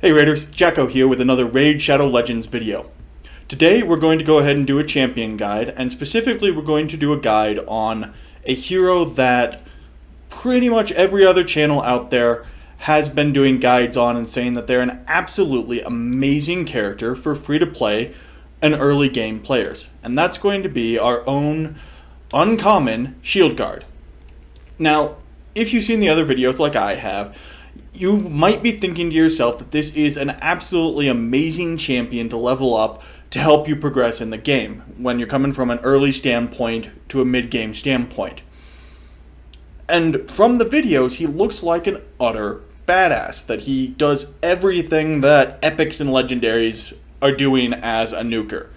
Hey Raiders, Jacko here with another Raid Shadow Legends video. Today we're going to go ahead and do a champion guide, and specifically we're going to do a guide on a hero that pretty much every other channel out there has been doing guides on and saying that they're an absolutely amazing character for free-to-play and early game players. And that's going to be our own uncommon Shieldguard. Now, if you've seen the other videos like I have, you might be thinking to yourself that this is an absolutely amazing champion to level up to help you progress in the game when you're coming from an early standpoint to a mid-game standpoint. And from the videos, he looks like an utter badass, that he does everything that epics and legendaries are doing as a nuker.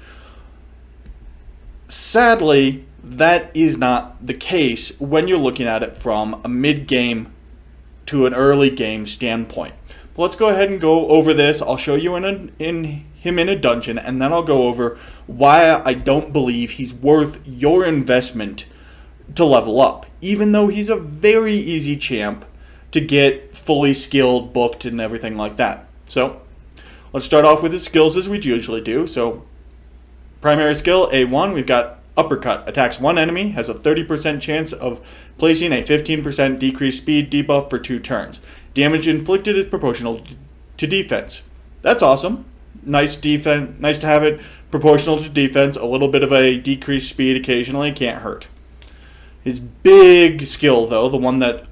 Sadly, that is not the case when you're looking at it from a mid-game to an early game standpoint. But let's go ahead and go over this. I'll show you him in a dungeon, and then I'll go over why I don't believe he's worth your investment to level up, even though he's a very easy champ to get fully skilled, booked, and everything like that. So let's start off with his skills as we usually do. So primary skill, A1, we've got Uppercut. Attacks one enemy, has a 30% chance of placing a 15% decreased speed debuff for 2 turns. Damage inflicted is proportional to defense. That's awesome. Nice defense. Nice to have it proportional to defense. A little bit of a decreased speed occasionally can't hurt. His big skill, though, the one that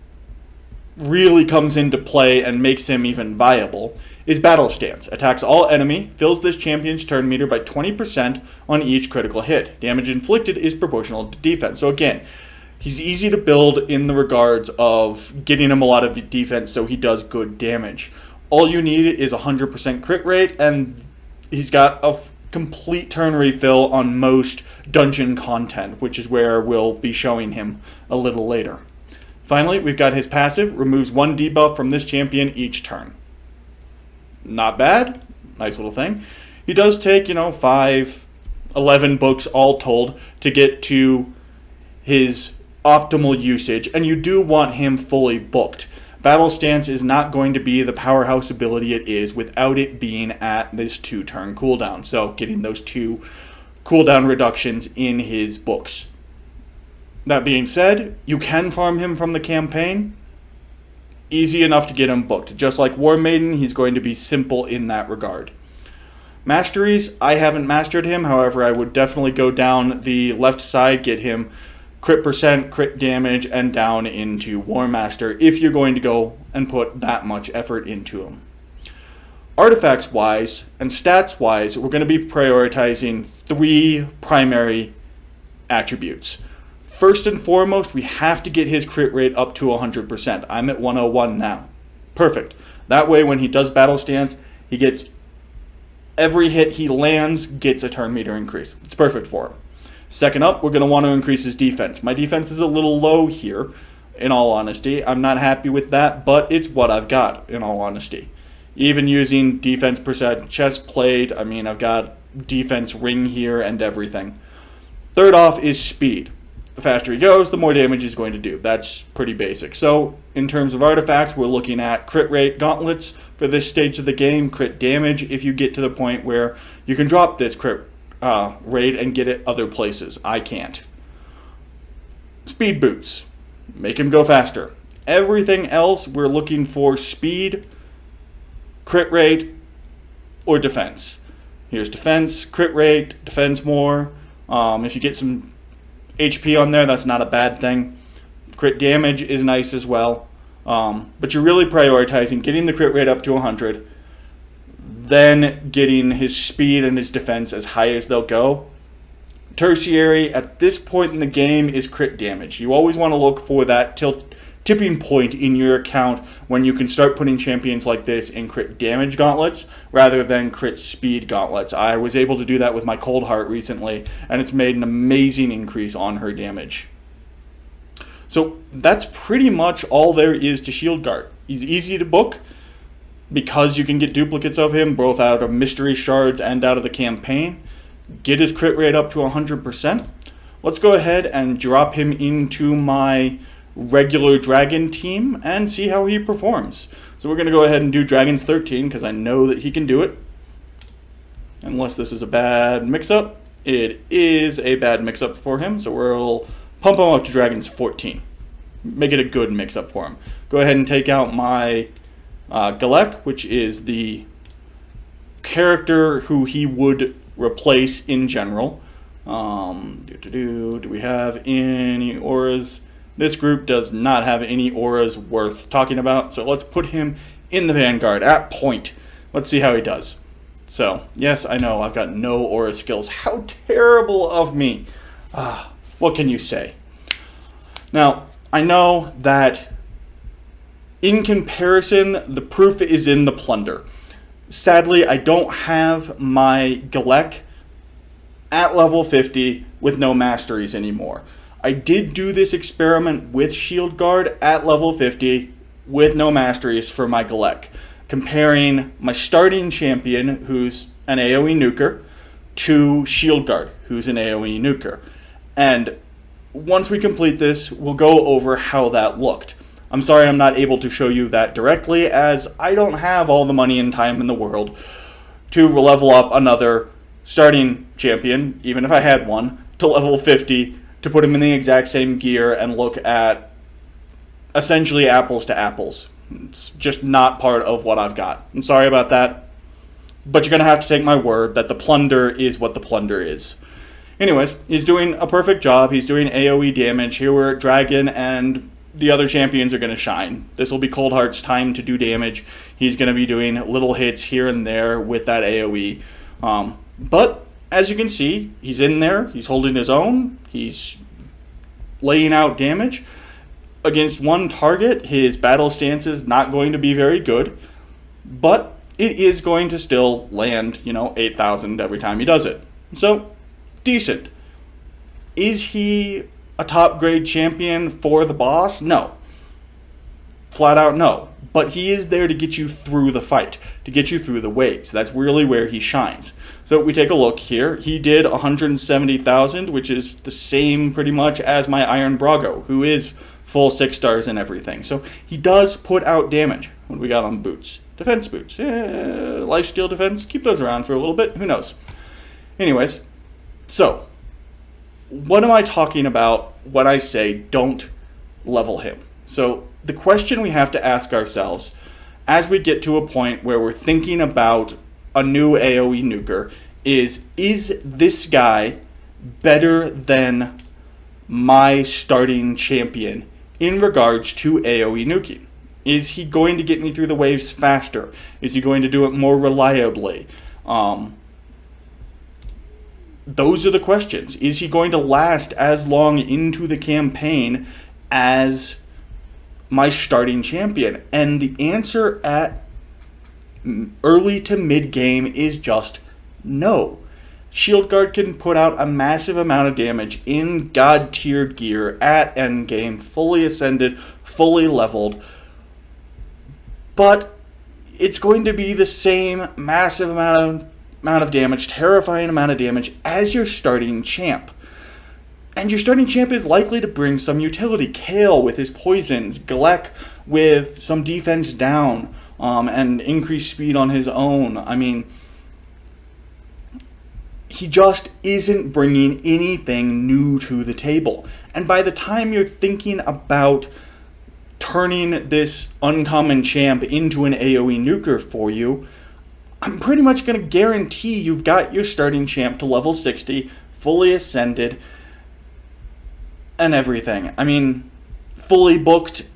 really comes into play and makes him even viable, is Battle Stance. Attacks all enemy, fills this champion's turn meter by 20% on each critical hit. Damage inflicted is proportional to defense. So again, he's easy to build in the regards of getting him a lot of defense so he does good damage. All you need is 100% crit rate, and he's got a complete turn refill on most dungeon content, which is where we'll be showing him a little later. Finally, we've got his passive, removes 1 debuff from this champion each turn. Not bad. Nice little thing. He does take, 11 books all told to get to his optimal usage, and you do want him fully booked. Battle Stance is not going to be the powerhouse ability it is without it being at this 2-turn cooldown. So getting those 2 cooldown reductions in his books. That being said, you can farm him from the campaign. Easy enough to get him booked. Just like War Maiden, he's going to be simple in that regard. Masteries, I haven't mastered him. However, I would definitely go down the left side, get him crit percent, crit damage, and down into War Master if you're going to go and put that much effort into him. Artifacts-wise and stats-wise, we're going to be prioritizing 3 primary attributes. First and foremost, we have to get his crit rate up to 100%. I'm at 101 now. Perfect. That way, when he does Battle Stance, he gets every hit he lands gets a turn meter increase. It's perfect for him. Second up, we're going to want to increase his defense. My defense is a little low here, in all honesty. I'm not happy with that, but it's what I've got, in all honesty. Even using defense percent chest plate, I've got defense ring here and everything. Third off is speed. The faster he goes, the more damage he's going to do. That's pretty basic. So, in terms of artifacts, we're looking at crit rate gauntlets for this stage of the game, crit damage if you get to the point where you can drop this crit rate and get it other places. I can't. Speed boots. Make him go faster. Everything else, we're looking for speed, crit rate, or defense. Here's defense, crit rate, defense more. If you get some HP on there, that's not a bad thing. Crit damage is nice as well. But you're really prioritizing getting the crit rate up to 100, then getting his speed and his defense as high as they'll go. Tertiary, at this point in the game, is crit damage. You always want to look for that tipping point in your account when you can start putting champions like this in crit damage gauntlets rather than crit speed gauntlets. I was able to do that with my Cold Heart recently, and it's made an amazing increase on her damage. So that's pretty much all there is to Shieldguard. He's easy to book because you can get duplicates of him both out of mystery shards and out of the campaign. Get his crit rate up to 100%. Let's go ahead and drop him into my regular dragon team and see how he performs. So we're going to go ahead and do Dragons 13 because I know that he can do it. Unless this is a bad mix-up. It is a bad mix-up for him, so we'll pump him up to Dragons 14. Make it a good mix-up for him. Go ahead and take out my Galek, which is the character who he would replace in general. Do we have any auras? This group does not have any auras worth talking about, so let's put him in the Vanguard at point. Let's see how he does. So, yes, I know, I've got no aura skills. How terrible of me. What can you say? Now, I know that in comparison, the proof is in the plunder. Sadly, I don't have my Galek at level 50 with no masteries anymore. I did do this experiment with Shieldguard at level 50 with no masteries for my Galek, comparing my starting champion, who's an AoE nuker, to Shieldguard, who's an AoE nuker. And once we complete this, we'll go over how that looked. I'm sorry I'm not able to show you that directly, as I don't have all the money and time in the world to level up another starting champion, even if I had one, to level 50, to put him in the exact same gear and look at essentially apples to apples. It's just not part of what I've got. I'm sorry about that, but you're going to have to take my word that the plunder is what the plunder is. Anyways, he's doing a perfect job. He's doing AoE damage. Here we're at Dragon, and the other champions are going to shine. This will be Coldheart's time to do damage. He's going to be doing little hits here and there with that AoE. But as you can see, he's in there. He's holding his own. He's laying out damage. Against one target, his battle stance is not going to be very good, but it is going to still land, 8,000 every time he does it. So, decent. Is he a top grade champion for the boss? No. Flat out no. But he is there to get you through the fight, to get you through the waves. That's really where he shines. So we take a look here. He did 170,000, which is the same pretty much as my Iron Brago, who is full 6 stars and everything. So he does put out damage. What do we got on boots? Defense boots. Lifesteal defense. Keep those around for a little bit. Who knows? Anyways, so what am I talking about when I say don't level him? So the question we have to ask ourselves as we get to a point where we're thinking about a new AoE nuker is this guy better than my starting champion in regards to AoE nuking? Is he going to get me through the waves faster? Is he going to do it more reliably? Those are the questions. Is he going to last as long into the campaign as my starting champion? And the answer at early to mid game is just no. Shieldguard can put out a massive amount of damage in god tier gear at end game, fully ascended, fully leveled, but it's going to be the same massive amount of damage, terrifying amount of damage as your starting champ. And your starting champ is likely to bring some utility. Kale with his poisons, Galek with some defense down, and increased speed on his own. I mean, he just isn't bringing anything new to the table. And by the time you're thinking about turning this uncommon champ into an AoE nuker for you, I'm pretty much going to guarantee you've got your starting champ to level 60, fully ascended, and everything. I mean, fully booked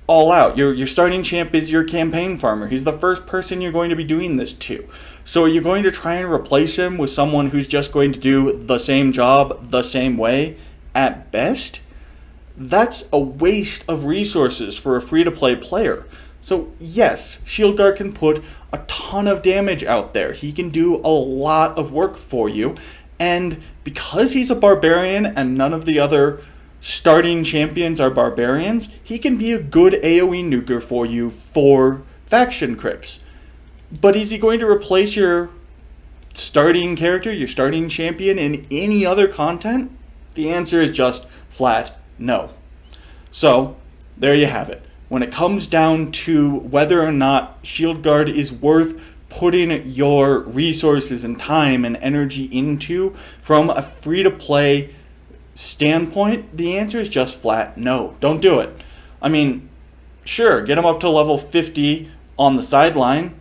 all out. Your starting champ is your campaign farmer. He's the first person you're going to be doing this to. So are you going to try and replace him with someone who's just going to do the same job the same way at best? That's a waste of resources for a free-to-play player. So yes, Shieldguard can put a ton of damage out there. He can do a lot of work for you. And because he's a barbarian and none of the other starting champions are barbarians, he can be a good AoE nuker for you for faction crypts. But is he going to replace your starting character, your starting champion in any other content? The answer is just flat no. So there you have it. when it comes down to whether or not Shieldguard is worth putting your resources and time and energy into from a free-to-play standpoint, the answer is just flat no. Don't do it. I mean, sure, get him up to level 50 on the sideline,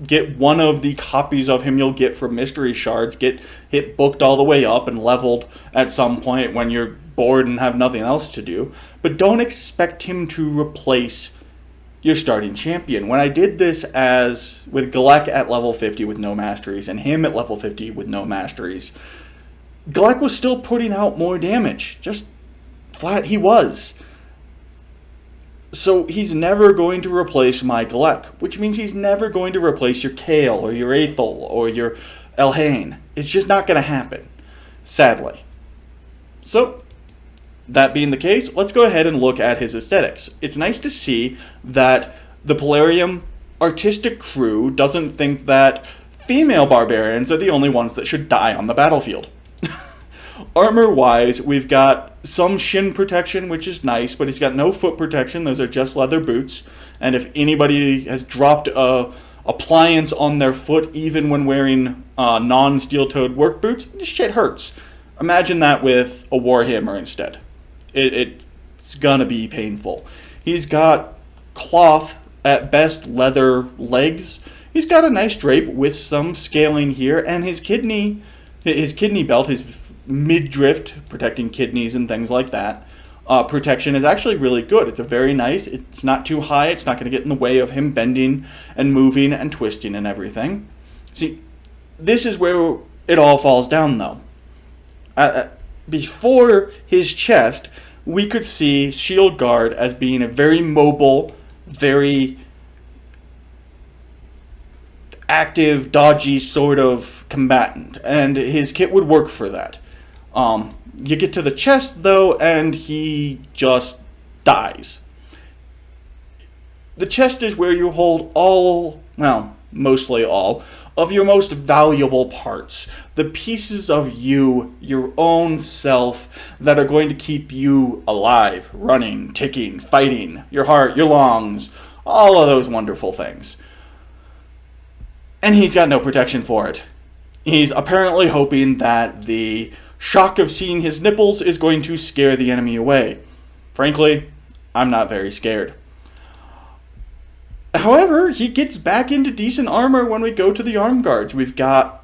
get one of the copies of him you'll get from mystery shards, get hit booked all the way up and leveled at some point when you're bored and have nothing else to do, but don't expect him to replace your starting champion. When I did this with Galek at level 50 with no masteries and him at level 50 with no masteries, Galek was still putting out more damage. Just flat he was. So he's never going to replace my Galek, which means he's never going to replace your Kale or your Aethel or your Elhain. It's just not going to happen, sadly. So, that being the case, let's go ahead and look at his aesthetics. It's nice to see that the Polarium artistic crew doesn't think that female barbarians are the only ones that should die on the battlefield. Armor-wise, we've got some shin protection, which is nice, but he's got no foot protection. Those are just leather boots. And if anybody has dropped a appliance on their foot, even when wearing non-steel-toed work boots, this shit hurts. Imagine that with a Warhammer instead. It's gonna be painful. He's got cloth, at best leather legs. He's got a nice drape with some scaling here, and his kidney belt, his midriff, protecting kidneys and things like that, protection is actually really good. It's very nice. It's not too high. It's not going to get in the way of him bending and moving and twisting and everything. See, this is where it all falls down, though. Before his chest, we could see Shieldguard as being a very mobile, very active, dodgy sort of combatant, and his kit would work for that. You get to the chest, though, and he just dies. The chest is where you hold mostly all, of your most valuable parts. The pieces of you, your own self, that are going to keep you alive, running, ticking, fighting, your heart, your lungs, all of those wonderful things. And he's got no protection for it. He's apparently hoping that the shock of seeing his nipples is going to scare the enemy away. Frankly, I'm not very scared. However, he gets back into decent armor when we go to the arm guards. We've got,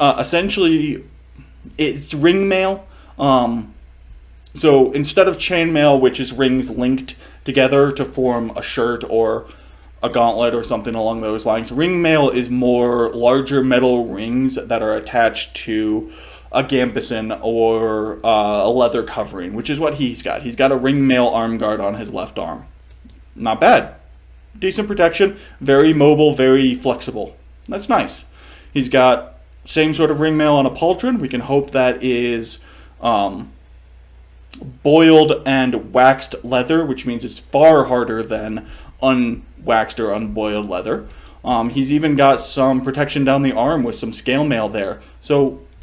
essentially, it's ring mail. So instead of chainmail, which is rings linked together to form a shirt or a gauntlet or something along those lines, ring mail is more larger metal rings that are attached to a gambeson or a leather covering, which is what he's got. He's got a ring mail arm guard on his left arm. Not bad. Decent protection, very mobile, very flexible. That's nice. He's got same sort of ring mail on a pauldron. We can hope that is boiled and waxed leather, which means it's far harder than unwaxed or unboiled leather. He's even got some protection down the arm with some scale mail there.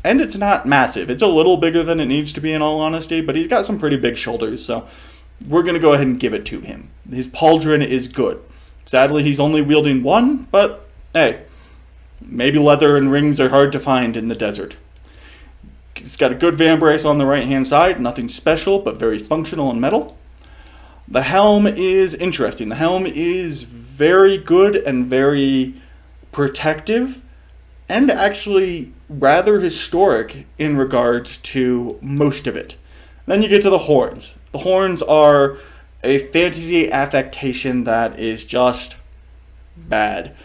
And it's not massive. It's a little bigger than it needs to be, in all honesty, but he's got some pretty big shoulders, so we're going to go ahead and give it to him. His pauldron is good. Sadly, he's only wielding one, but hey, maybe leather and rings are hard to find in the desert. He's got a good vambrace on the right-hand side, nothing special, but very functional and metal. The helm is interesting. The helm is very good and very protective, and actually rather historic in regards to most of it. Then you get to the horns. The horns are a fantasy affectation that is just bad.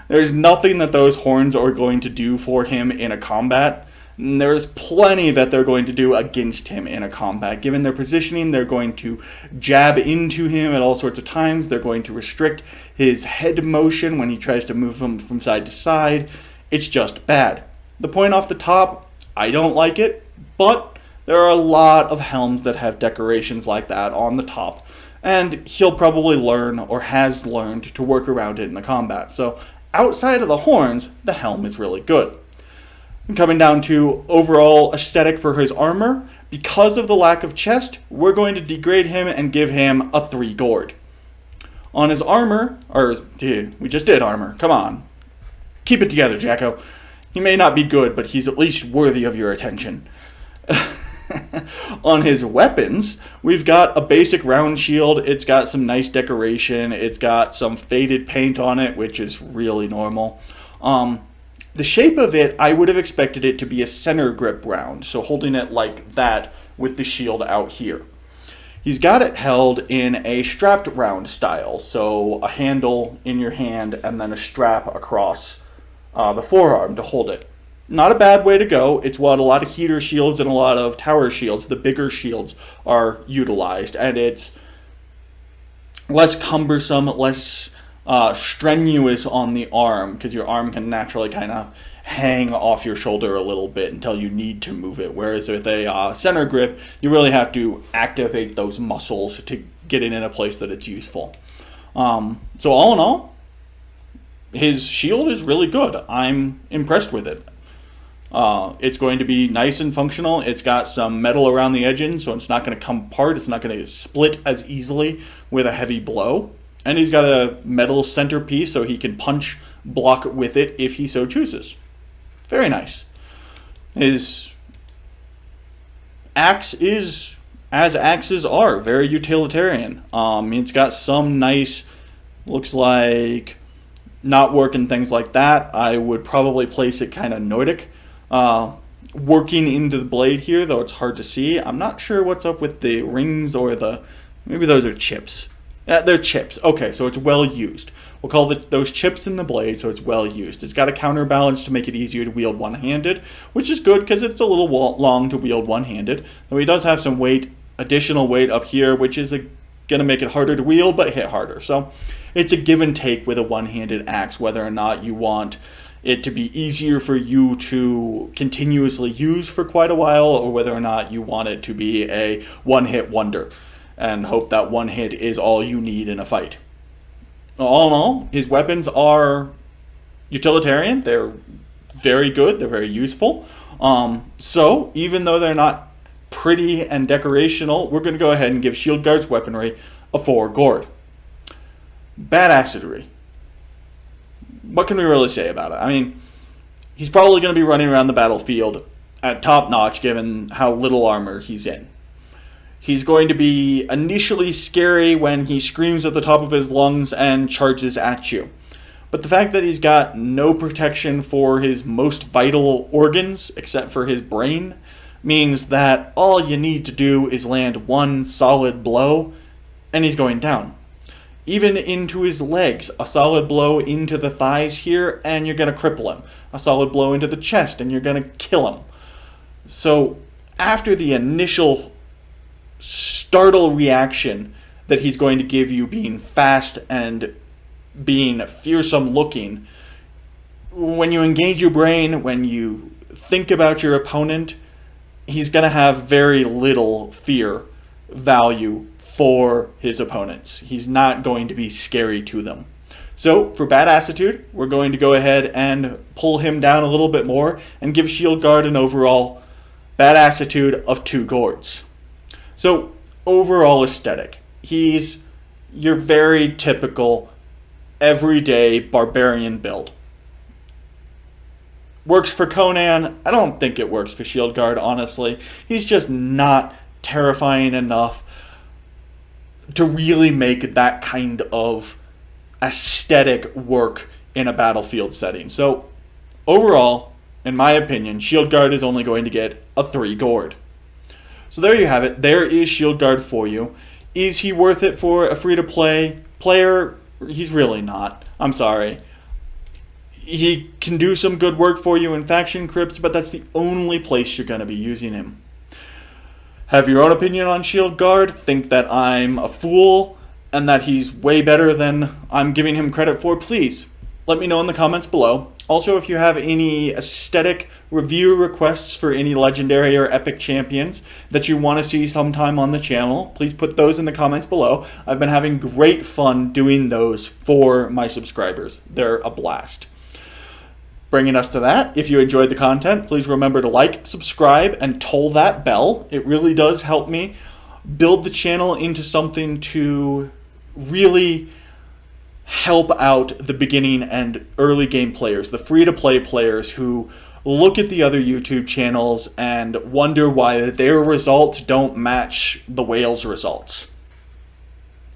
There's nothing that those horns are going to do for him in a combat. There's plenty that they're going to do against him in a combat. Given their positioning, they're going to jab into him at all sorts of times. They're going to restrict his head motion when he tries to move him from side to side. It's just bad. The point off the top, I don't like it, but there are a lot of helms that have decorations like that on the top, and he'll probably learn, or has learned, to work around it in the combat. So outside of the horns, the helm is really good. And coming down to overall aesthetic for his armor, Because of the lack of chest, we're going to degrade him and give him a 3 gourd. On his armor, we just did armor, come on. Keep it together, Jacko. He may not be good, but he's at least worthy of your attention. On his weapons, we've got a basic round shield. It's got some nice decoration. It's got some faded paint on it, which is really normal. The shape of it, I would have expected it to be a center grip round, so holding it like that with the shield out here. He's got it held in a strapped round style, so a handle in your hand and then a strap across the forearm to hold it. Not a bad way to go. It's what a lot of heater shields and a lot of tower shields, the bigger shields, are utilized. And it's less cumbersome, less strenuous on the arm, because your arm can naturally kind of hang off your shoulder a little bit until you need to move it. Whereas with a center grip, you really have to activate those muscles to get it in a place that it's useful. So all in all, his shield is really good. I'm impressed with it. It's going to be nice and functional. It's got some metal around the edges, so it's not going to come apart. It's not going to split as easily with a heavy blow. And he's got a metal centerpiece, so he can punch block with it if he so chooses. Very nice. His axe is, as axes are, very utilitarian. It's got some nice, looks like knotwork and things like that. I would probably place it kind of Nordic. Working into the blade here, though it's hard to see. I'm not sure what's up with the rings or maybe those are chips. They're chips. Okay, so it's well used. We'll call those chips in the blade, so it's well used. It's got a counterbalance to make it easier to wield one-handed, which is good because it's a little long to wield one-handed. Though he does have some weight, additional weight up here, which is going to make it harder to wield, but hit harder. So it's a give and take with a one-handed axe, whether or not you want it to be easier for you to continuously use for quite a while, or whether or not you want it to be a one-hit wonder and hope that one hit is all you need in a fight. All in all, his weapons are utilitarian. They're very good. They're very useful. So even though they're not pretty and decorational, we're going to go ahead and give Shieldguard's weaponry a 4 gourd. Badassery. What can we really say about it? I mean, he's probably going to be running around the battlefield at top notch given how little armor he's in. He's going to be initially scary when he screams at the top of his lungs and charges at you. But the fact that he's got no protection for his most vital organs, except for his brain, means that all you need to do is land one solid blow, and he's going down. Even into his legs, a solid blow into the thighs here, and you're going to cripple him. A solid blow into the chest, and you're going to kill him. So, after the initial startle reaction that he's going to give you, being fast and being fearsome looking, when you engage your brain, when you think about your opponent, he's going to have very little fear value for his opponents. He's not going to be scary to them. So for Badassitude, we're going to go ahead and pull him down a little bit more and give Shieldguard an overall Badassitude of 2 gourds. So overall aesthetic, he's your very typical everyday barbarian build. Works for Conan. I don't think it works for Shieldguard, honestly. He's just not terrifying enough to really make that kind of aesthetic work in a battlefield setting. So overall, in my opinion, Shieldguard is only going to get a 3 gourd. So there you have it. There is Shieldguard for you. Is he worth it for a free-to-play player? He's really not. I'm sorry. He can do some good work for you in faction crypts, but that's the only place you're going to be using him. Have your own opinion on Shieldguard? Think that I'm a fool and that he's way better than I'm giving him credit for? Please let me know in the comments below. Also, if you have any aesthetic review requests for any legendary or epic champions that you want to see sometime on the channel, please put those in the comments below. I've been having great fun doing those for my subscribers. They're a blast. Bringing us to that, if you enjoyed the content, please remember to like, subscribe, and toll that bell. It really does help me build the channel into something to really help out the beginning and early game players, the free-to-play players who look at the other YouTube channels and wonder why their results don't match the whale's results.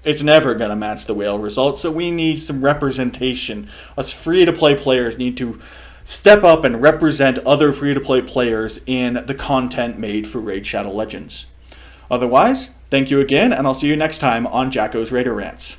It's never going to match the whale results, so we need some representation. Us free-to-play players need to step up and represent other free-to-play players in the content made for Raid Shadow Legends. Otherwise, thank you again, and I'll see you next time on Jacko's Raider Rants.